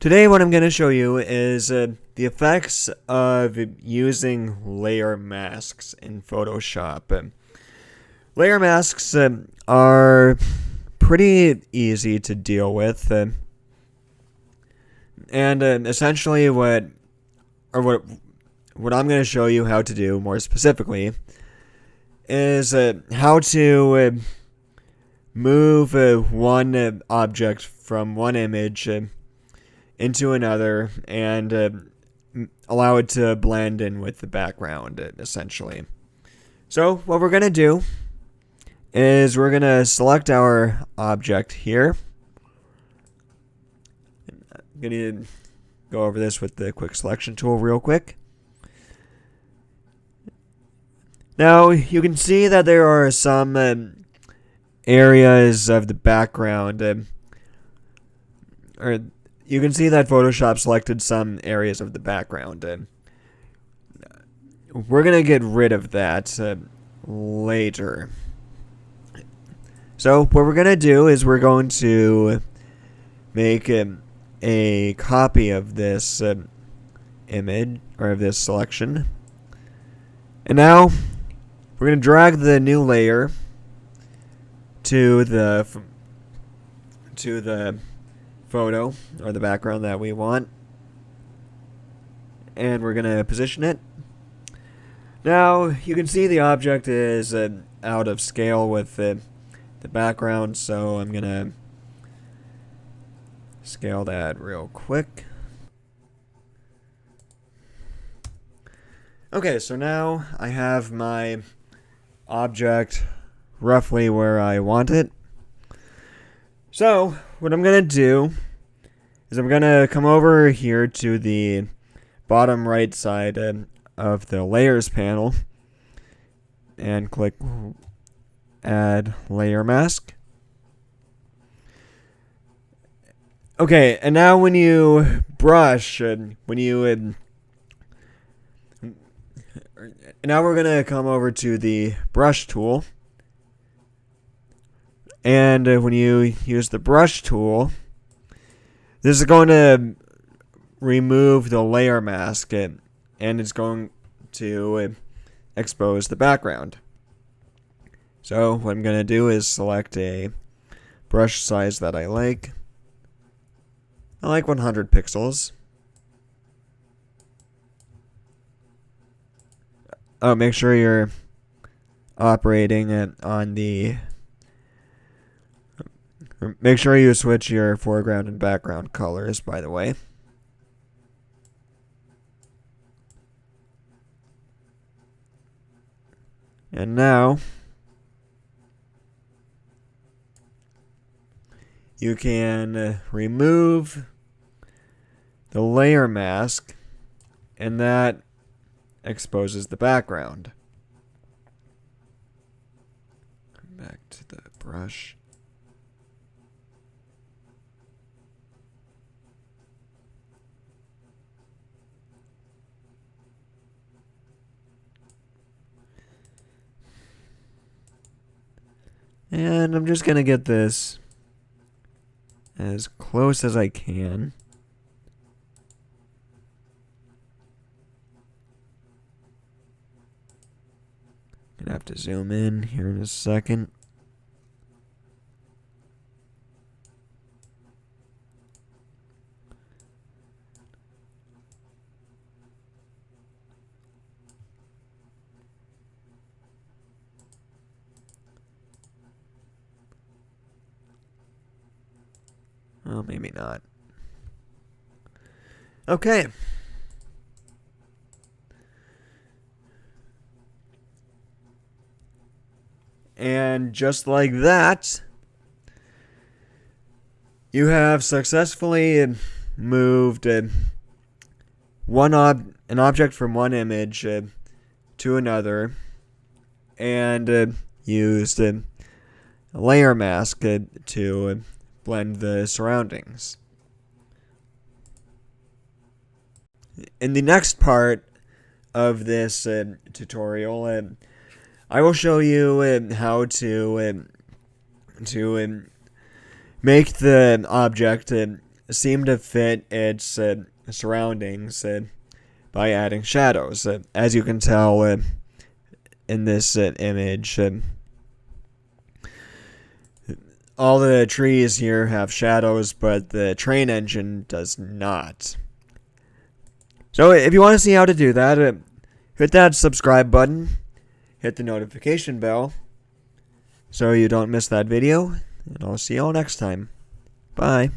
Today what I'm going to show you is the effects of using layer masks in Photoshop. Layer masks are pretty easy to deal with, and essentially what I'm going to show you how to do more specifically is how to move one object from one image into another and allow it to blend in with the background, essentially. So what we're going to do is we're going to select our object here. I'm going to go over this with the quick selection tool real quick. Now you can see that there are some areas of the background, or you can see that Photoshop selected some areas of the background. We're going to get rid of that later. So what we're going to do is we're going to make a copy of this image, or of this selection. And now we're going to drag the new layer to the photo or the background that we want, and we're going to position it. Now you can see the object is out of scale with the background, so I'm going to scale that real quick. Okay, so now I have my object roughly where I want it. So what I'm going to do is I'm going to come over here to the bottom right side of the layers panel and click add layer mask. Okay, and now when you brush, now we're going to come over to the brush tool. And when you use the brush tool, this is going to remove the layer mask, and it's going to expose the background. So what I'm going to do is select a brush size that I like. I like 100 pixels. Oh, make sure you're operating it on the... Make sure you switch your foreground and background colors, by the way. And now you can remove the layer mask, and that exposes the background. Come back to the brush. And I'm just going to get this as close as I can. I'm going to have to zoom in here in a second. Well, maybe not. Okay. And just like that, you have successfully moved an object from one image to another, and used a layer mask to blend the surroundings. In the next part of this tutorial, I will show you how to make the object seem to fit its surroundings by adding shadows. As you can tell in this image, all the trees here have shadows, but the train engine does not. So if you want to see how to do that, hit that subscribe button, hit the notification bell, so you don't miss that video, and I'll see you all next time. Bye.